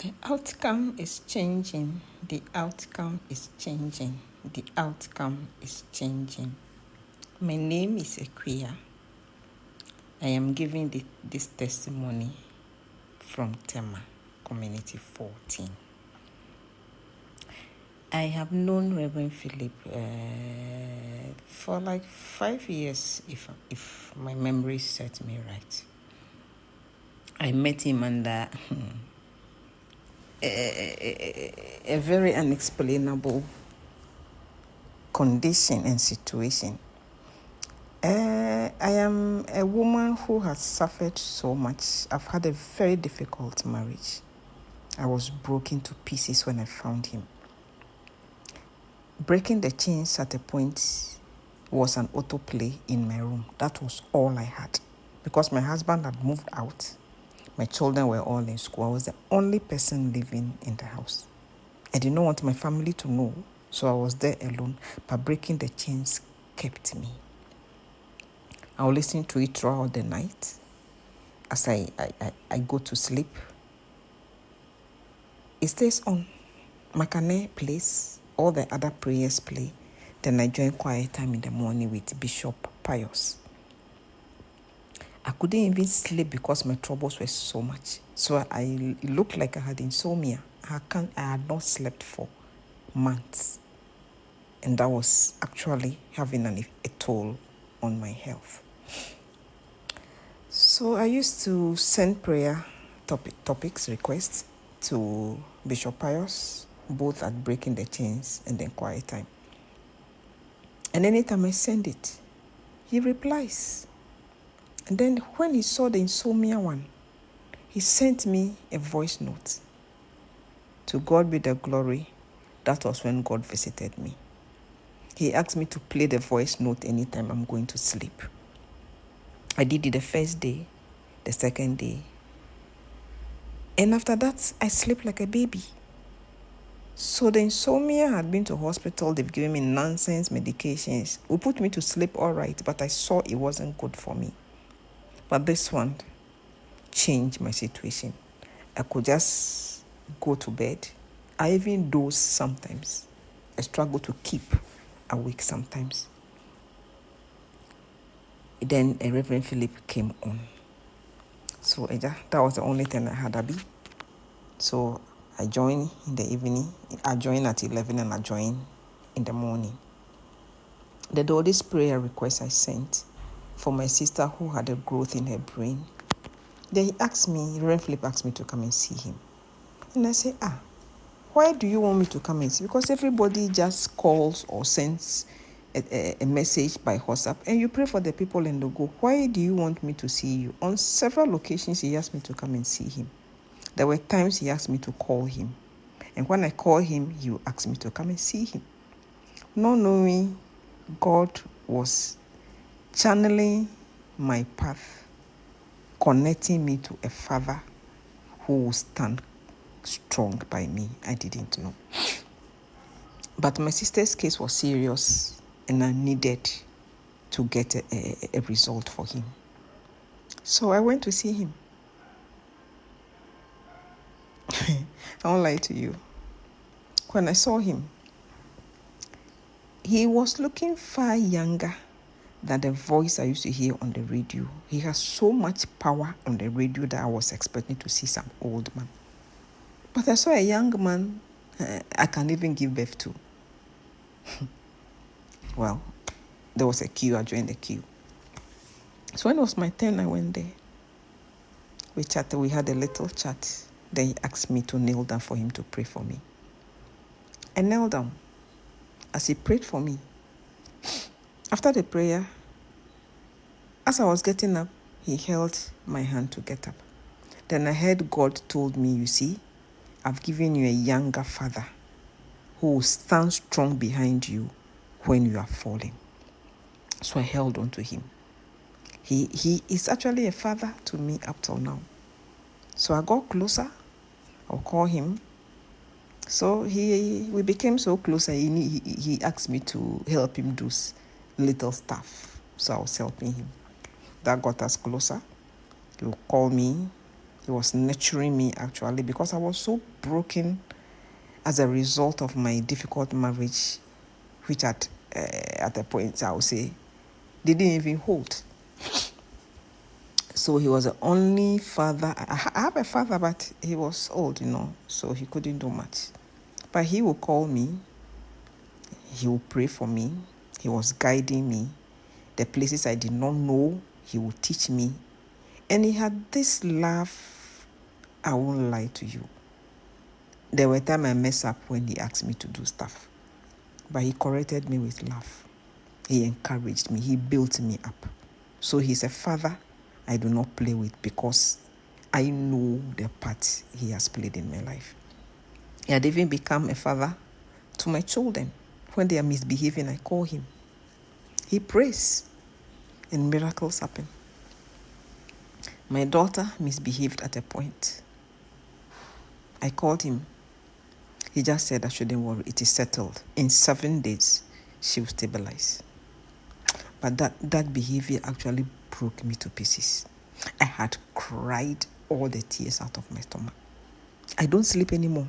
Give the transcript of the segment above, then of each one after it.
The outcome is changing. The outcome is changing. The outcome is changing. My name is Equia. I am giving this testimony from Tema, Community 14. I have known Reverend Philip for like 5 years, if my memory serves me right. I met him under a very unexplainable condition and situation. I am a woman who has suffered so much. I've had a very difficult marriage. I was broken to pieces when I found him. Breaking the chains at a point was an autoplay in my room. That was all I had. Because my husband had moved out. My children were all in school. I was the only person living in the house. I did not want my family to know, so I was there alone. But breaking the chains kept me. I will listen to it throughout the night as I go to sleep. It stays on. Makane plays, all the other prayers play. Then I join quiet time in the morning with Bishop Pius. I couldn't even sleep because my troubles were so much. So it looked like I had insomnia. I had not slept for months. And that was actually having a toll on my health. So I used to send prayer topics, requests to Bishop Pius, both at Breaking the Chains and then Quiet Time. And anytime I send it, he replies. And then when he saw the insomnia one, he sent me a voice note. To God be the glory. That was when God visited me. He asked me to play the voice note anytime I'm going to sleep. I did it the first day, the second day. And after that, I slept like a baby. So the insomnia had been to hospital. They've given me nonsense medications. It put me to sleep all right, but I saw it wasn't good for me. But this one changed my situation. I could just go to bed. I even doze sometimes. I struggle to keep awake sometimes. Then a Reverend Philip came on. So that was the only thing I had, Abby. So I joined in the evening. I joined at 11 and I joined in the morning. All this prayer request I sent for my sister who had a growth in her brain. Then Reverend Philip asked me to come and see him. And I said, why do you want me to come and see? Because everybody just calls or sends a message by WhatsApp and you pray for the people and they go, why do you want me to see you? On several occasions, he asked me to come and see him. There were times he asked me to call him. And when I call him, he would ask me to come and see him. Not knowing God was channeling my path, connecting me to a father who will stand strong by me. I didn't know. But my sister's case was serious and I needed to get a result for him. So I went to see him. I won't lie to you. When I saw him, he was looking far younger than the voice I used to hear on the radio. He has so much power on the radio that I was expecting to see some old man. But I saw a young man I can't even give birth to. Well, there was a queue. I joined the queue. So when it was my turn, I went there. We chatted. We had a little chat. Then he asked me to kneel down for him to pray for me. I knelt down as he prayed for me. After the prayer, as I was getting up, he held my hand to get up. Then I heard God told me, you see, I've given you a younger father who will stand strong behind you when you are falling. So I held on to him. He is actually a father to me up till now. So I got closer. I'll call him. So we became so close. He asked me to help him do little stuff. So I was helping him. That got us closer. He would call me. He was nurturing me actually, because I was so broken as a result of my difficult marriage, which at a point I would say didn't even hold. So he was the only father. I have a father, but he was old, so he couldn't do much. But he would call me, he would pray for me, he was guiding me. The places I did not know, he would teach me. And he had this love, I won't lie to you. There were times I messed up when he asked me to do stuff. But he corrected me with love. He encouraged me. He built me up. So he's a father I do not play with, because I know the part he has played in my life. He had even become a father to my children. When they are misbehaving, I call him. He prays, and miracles happen. My daughter misbehaved at a point. I called him. He just said I shouldn't worry. It is settled. In 7 days, she will stabilize. But that behavior actually broke me to pieces. I had cried all the tears out of my stomach. I don't sleep anymore.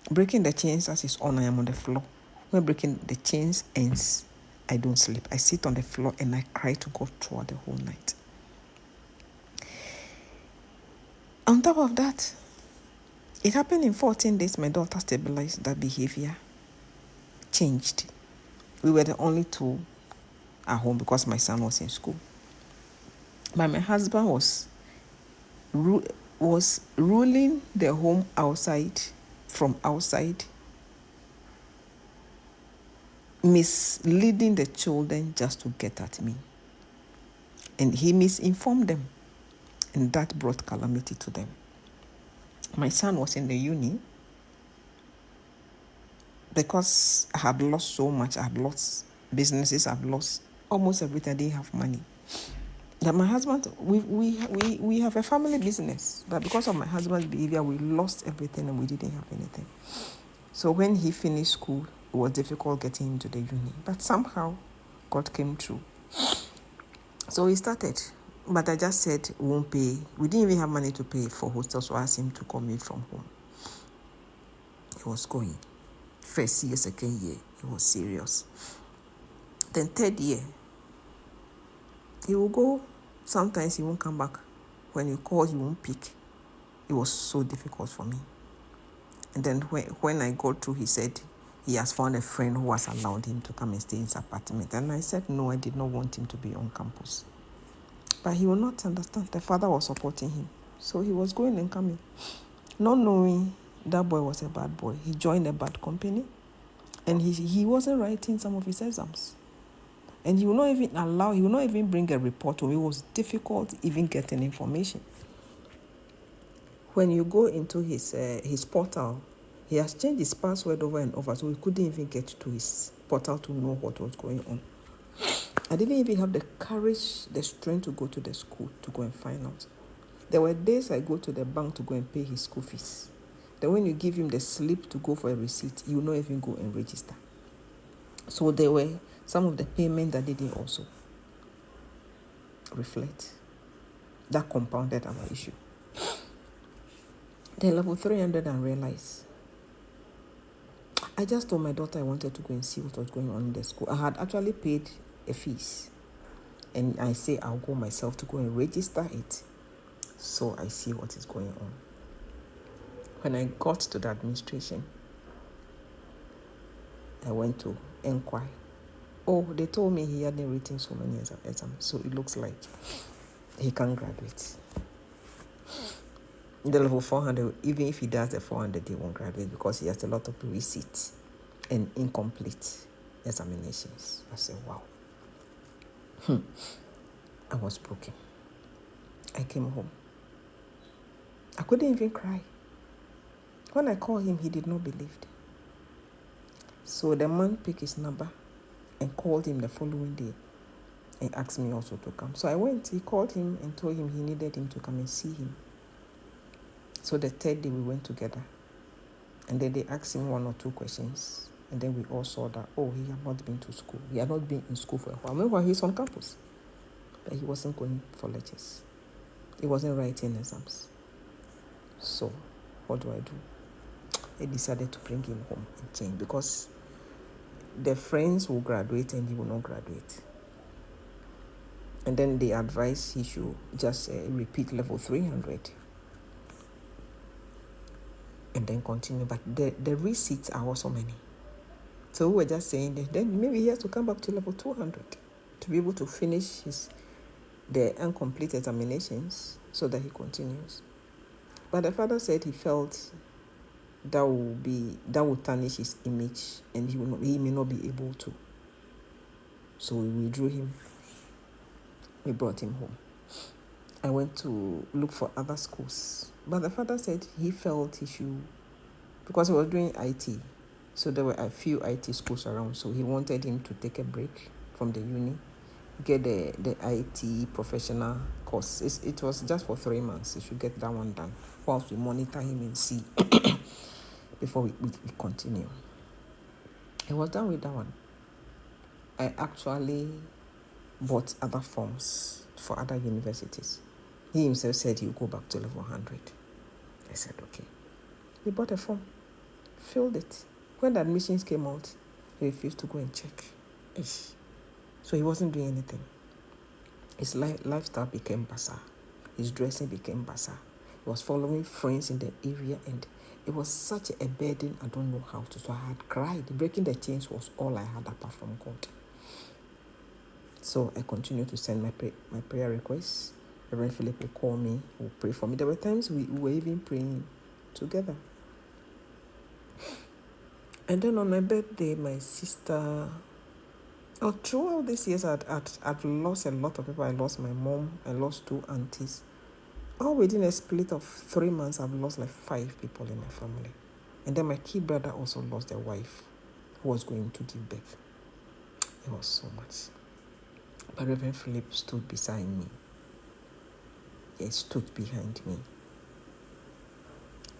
Breaking the chains as is on, I am on the floor. When breaking the chains ends, I don't sleep. I sit on the floor and I cry to God throughout the whole night. On top of that, it happened in 14 days. My daughter stabilized. That behavior changed. We were the only two at home because my son was in school. But my husband was ruling the home from outside, misleading the children just to get at me. And he misinformed them, and that brought calamity to them. My son was in the uni. Because I had lost so much, I had lost businesses, I've lost almost everything. I didn't have money. That my husband, we have a family business, but because of my husband's behavior, we lost everything and we didn't have anything. So when he finished school, it was difficult getting him to the uni. But somehow, God came through. So we started. But I just said, we won't pay. We didn't even have money to pay for hostel, so I asked him to commute from home. He was going. First year, second year, he was serious. Then third year, he will go. Sometimes he won't come back. When you call, he won't pick. It was so difficult for me. And then when I got through, he said he has found a friend who has allowed him to come and stay in his apartment. And I said, no, I did not want him to be on campus. But he will not understand. The father was supporting him. So he was going and coming. Not knowing that boy was a bad boy. He joined a bad company. And he wasn't writing some of his exams. And he will not even bring a report to me. It was difficult even getting information. When you go into his portal, he has changed his password over and over, so we couldn't even get to his portal to know what was going on. I didn't even have the courage, the strength to go to the school to go and find out. There were days I go to the bank to go and pay his school fees. Then when you give him the slip to go for a receipt, he will not even go and register. So there were some of the payment that didn't also reflect. That compounded our issue. Then level 300 and realized. I just told my daughter I wanted to go and see what was going on in the school. I had actually paid a fees. And I say I'll go myself to go and register it. So I see what is going on. When I got to the administration, I went to inquire. Oh, they told me he hadn't written so many exams, so it looks like he can't graduate. The level 400, even if he does the 400, he won't graduate because he has a lot of receipts and incomplete examinations. I said, wow. I was broken. I came home. I couldn't even cry. When I called him, he did not believe. So the man picked his number and called him the following day and asked me also to come. So I went. He called him and told him he needed him to come and see him. So the third day we went together. And then they asked him 1 or 2 questions. And then we all saw that, he had not been to school. He had not been in school for a while. Meanwhile, he's on campus. But he wasn't going for lectures. He wasn't writing exams. So, what do? I decided to bring him home and change, because the friends will graduate and he will not graduate. And then they advised he should just repeat level 300 and then continue. But the receipts are also many. So we were just saying that then maybe he has to come back to level 200 to be able to finish the incomplete examinations so that he continues. But the father said he felt that would tarnish his image, and he may not be able to. So we withdrew him. We brought him home. I went to look for other schools. But the father said he felt he should, because he was doing IT, so there were a few IT schools around, so he wanted him to take a break from the uni, get the IT professional course. It was just for 3 months. He should get that one done whilst we monitor him and see before we continue. He was done with that one. I actually bought other forms for other universities. He himself said he would go back to level 100. I said, okay. He bought a form, filled it. When the admissions came out, he refused to go and check. So he wasn't doing anything. His lifestyle became bizarre. His dressing became bizarre. He was following friends in the area, and it was such a burden. I don't know how to. So I had cried. Breaking the chains was all I had apart from God. So I continued to send my prayer requests. Reverend Philip would call me, would pray for me. There were times we were even praying together. And then on my birthday, my sister... throughout these years, I'd lost a lot of people. I lost my mom. I lost 2 aunties. All within a split of 3 months, I've lost like 5 people in my family. And then my key brother also lost a wife who was going to give birth. It was so much. But Reverend Philip stood beside me. He stood behind me.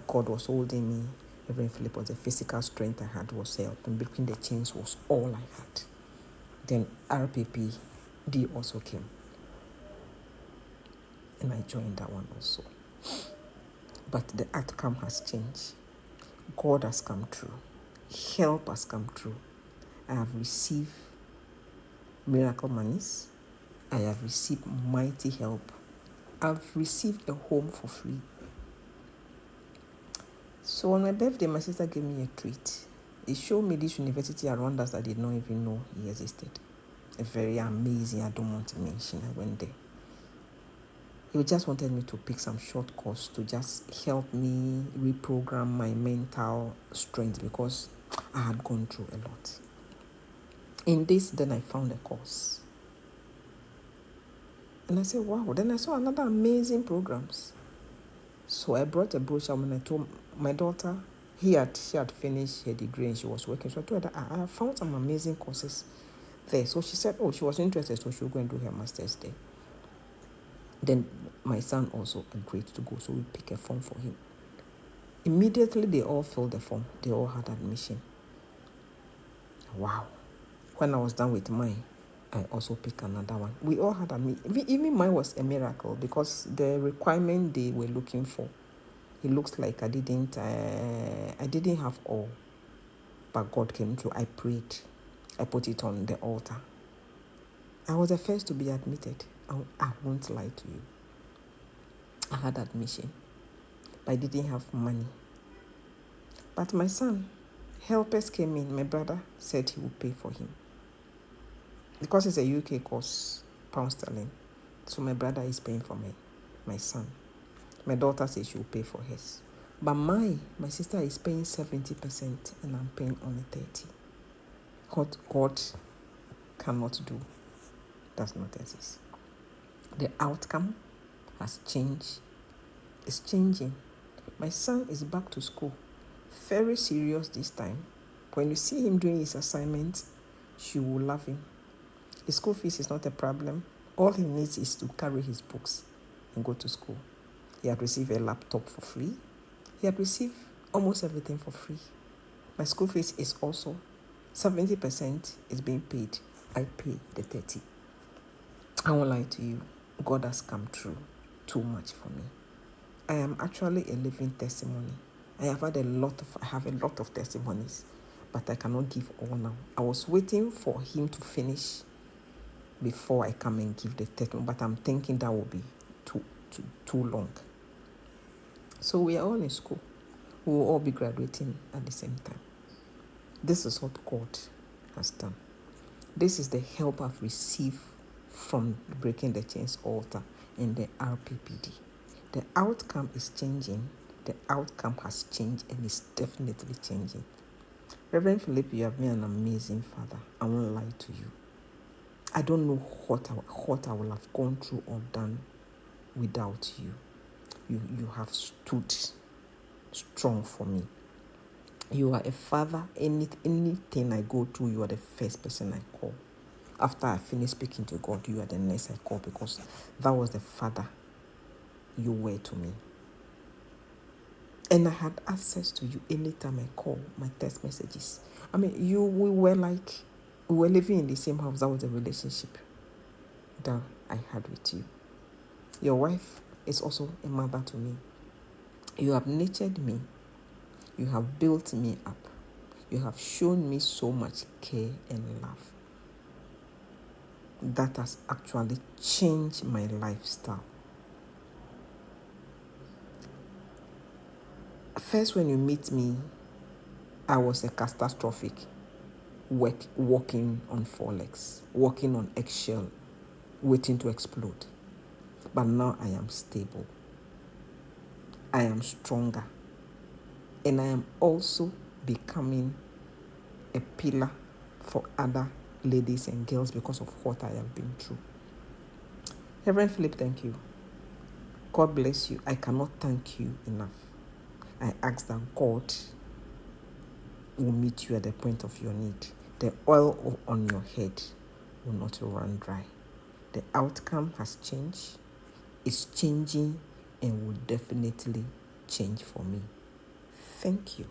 God was holding me. Reverend Philip was the physical strength I had, was help. And breaking the chains was all I had. Then RPPD also came. And I joined that one also. But the outcome has changed. God has come true. Help has come true. I have received miracle monies. I have received mighty help. I've received a home for free. So on my birthday, my sister gave me a treat. It showed me this university around us I did not even know it existed. A very amazing, I don't want to mention. I went there. He just wanted me to pick some short course to just help me reprogram my mental strength, because I had gone through a lot. In this, then I found a course. And I said, wow. Then I saw another amazing programs. So I brought a brochure when I told my daughter, she had finished her degree and she was working. So I told her that I found some amazing courses there. So she said, she was interested, so she would go and do her master's there. Then my son also agreed to go, so we picked a form for him. Immediately, they all filled the form. They all had admission. Wow. When I was done with mine, I also picked another one. We all had admission. Even mine was a miracle, because the requirement they were looking for, it looks like I didn't have all. But God came through. I prayed. I put it on the altar. I was the first to be admitted. I won't lie to you. I had admission, but I didn't have money. But my son, helpers came in. My brother said he would pay for him, because it's a UK course, pound sterling. So my brother is paying for my son. My daughter says she will pay for his. But my sister is paying 70% and I'm paying only 30%. What God cannot do does not exist. The outcome has changed. It's changing. My son is back to school. Very serious this time. When you see him doing his assignments, you will love him. His school fees is not a problem. All he needs is to carry his books and go to school. He had received a laptop for free. He had received almost everything for free. My school fees is also 70% is being paid. I pay the 30%. I won't lie to you. God has come true. too much for me. I am actually a living testimony. I have a lot of testimonies, but I cannot give all now. I was waiting for him to finish before I come and give the testimony, but I'm thinking that will be too long. So we are all in school. We will all be graduating at the same time. This is what God has done. This is the help I've received from Breaking the Chains altar and the RPPD. The outcome is changing. The outcome has changed and is definitely changing. Reverend Philip, you have been an amazing father. I won't lie to you. I don't know what I will have gone through or done without you. You have stood strong for me. You are a father. Anything I go through, you are the first person I call. After I finish speaking to God, you are the next I call, because that was the father you were to me. And I had access to you anytime I call, my text messages. I mean, we were living in the same house. That was the relationship that I had with you. Your wife is also a mother to me. You have nurtured me. You have built me up. You have shown me so much care and love. That has actually changed my lifestyle. First, when you meet me, I was a catastrophic, walking on 4 legs, walking on eggshell, waiting to explode. But now I am stable. I am stronger. And I am also becoming a pillar for other ladies and girls because of what I have been through. Reverend Philip, thank you. God bless you. I cannot thank you enough. I ask that God will meet you at the point of your need. The oil on your head will not run dry. The outcome has changed. It's changing and will definitely change for me. Thank you.